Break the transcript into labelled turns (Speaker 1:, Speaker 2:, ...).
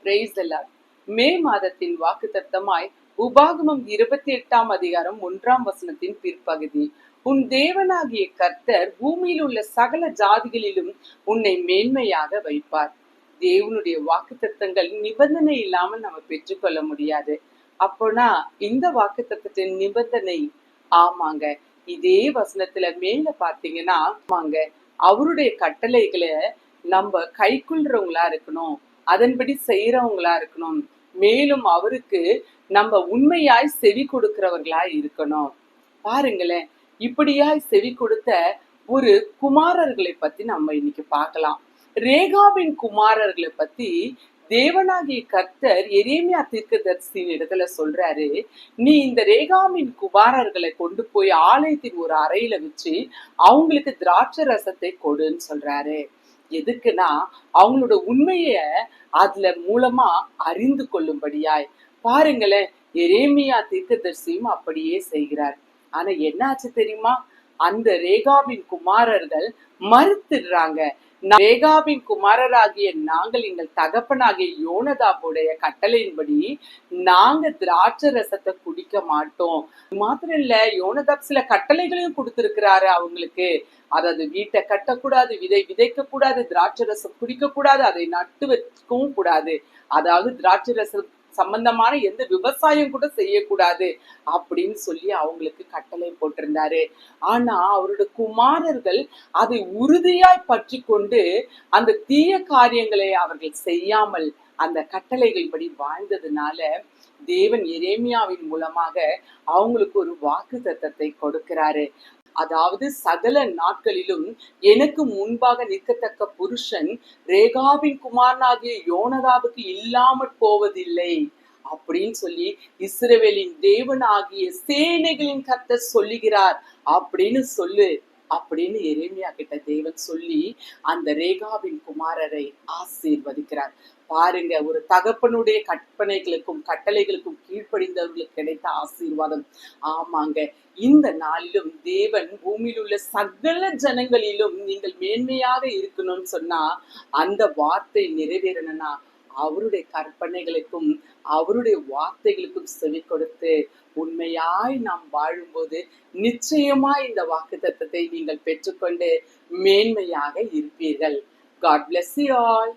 Speaker 1: Praise the Lord. மே மாதத்தின் வாக்குத்தத்தமாய் உபாகமம் 28ஆம் அதிகாரம் 1ஆம் வசனத்தின் பிற்பகுதி. உன் தேவனாகிய கர்த்தர் பூமியில் உள்ள சகல ஜாதிகளிலும் உன்னை மேன்மையாக வைப்பார். தேவனுடைய வாக்குத்தத்தங்கள் நிபந்தனை இல்லாமல் நம்ம பெற்றுக்கொள்ள முடியாது. அப்போனா இந்த வாக்குத்தத்தத்தின் நிபந்தனை ஆமாங்க, இதே வசனத்துல மேல பாத்தீங்கன்னா ஆமாங்க, அவருடைய கட்டளைகளை நம்ம கைக்கொள்றவங்களா இருக்கணும், அதன்படி செய்யறவங்களா இருக்கணும். மேலும் அவருக்கு நம்ம உண்மையாய் செவி கொடுக்கிறவர்களாய் இருக்கணும். பாருங்களேன், இப்படியாய் செவி கொடுத்த ஒரு குமாரர்களை பத்தி நம்ம இன்னைக்கு பார்க்கலாம். ரேகாவின் குமாரர்களை பத்தி தேவனாகிய கர்த்தர் எரேமியா தீர்க்கதரிசியின் இடத்துல சொல்றாரு, நீ இந்த ரேகாவின் குமாரர்களை கொண்டு போய் ஆலயத்தின் ஒரு அறையில வச்சு அவங்களுக்கு திராட்சை ரசத்தை கொடுன்னு சொல்றாரு. எதுக்குன்னா அவங்களோட உண்மைய அதுல மூலமா அறிந்து கொள்ளும்படியாய். பாருங்களேன், எரேமியா தீர்க்கதரிசியும் அப்படியே செய்கிறார். ஆனா என்ன ஆச்சு தெரியுமா? அந்த ரேகாவின் குமாரர்கள் மறுத்துடுறாங்க. ரேகாவின் குமாரராகிய நாங்கள் எங்கள் தகப்பனாகிய யோனதாபுடைய கட்டளையின்படி நாங்க திராட்சை ரசத்தை குடிக்க மாட்டோம். மாத்திரம் இல்ல, யோனதாப் சில கட்டளைகளையும் கொடுத்திருக்கிறாரு அவங்களுக்கு. அதாவது வீட்டை கட்டக்கூடாது, விதைக்க கூடாது, திராட்சை ரசம் குடிக்க கூடாது, அதை நட்டு வைக்கவும் கூடாது, அதாவது திராட்சை ரசம் சம்பந்தமான எந்த விவசாயம் கூட செய்யக்கூடாது அப்படின்னு சொல்லி அவங்களுக்கு கட்டளை போட்டிருந்தாரு. ஆனா அவருடைய குமாரர்கள் அதை உறுதியாய் பற்றி கொண்டு அந்த தீய காரியங்களை அவர்கள் செய்யாமல் அந்த கட்டளைகள் படி வாழ்ந்ததுனால தேவன் எரேமியாவின் மூலமாக அவங்களுக்கு ஒரு வாக்குத்தத்தத்தை கொடுக்கிறாரு. அதாவது சகல நாட்களிலும் எனக்கு முன்பாக நிற்கத்தக்க புருஷன் ரேகாவின் குமாரனாகிய யோனதாபுக்கு இல்லாமற் போவதில்லை அப்படின்னு சொல்லி இஸ்ரவேலின் தேவன் ஆகிய சேனைகளின் கர்த்தர் சொல்லுகிறார் அப்படின்னு எரேமியா கிட்ட தேவன் சொல்லி அந்த ரேகாவின் குமாரரை ஆசீர்வதிக்கிறார். பாருங்க, ஒரு தகப்பனுடைய கற்பனைகளுக்கும் கட்டளைகளுக்கும் கீழ்ப்படிந்தவர்களுக்கு கிடைத்த ஆசீர்வாதம். ஆமாங்க, இந்த நாளிலும் தேவன் பூமியில் உள்ள சகல ஜனங்களிலும் நீங்கள் மேன்மையாக இருக்கணும்னு சொன்னா அந்த வார்த்தை நிறைவேறணும்னா அவருடைய கற்பனைகளுக்கும் அவருடைய வார்த்தைகளுக்கும் செவி கொடுத்து உண்மையாய் நாம் வாழும்போது நிச்சயமாய் இந்த வாக்குத்தத்தத்தை நீங்கள் பெற்றுக்கொண்டு மேன்மையாக இருப்பீர்கள். God bless you all.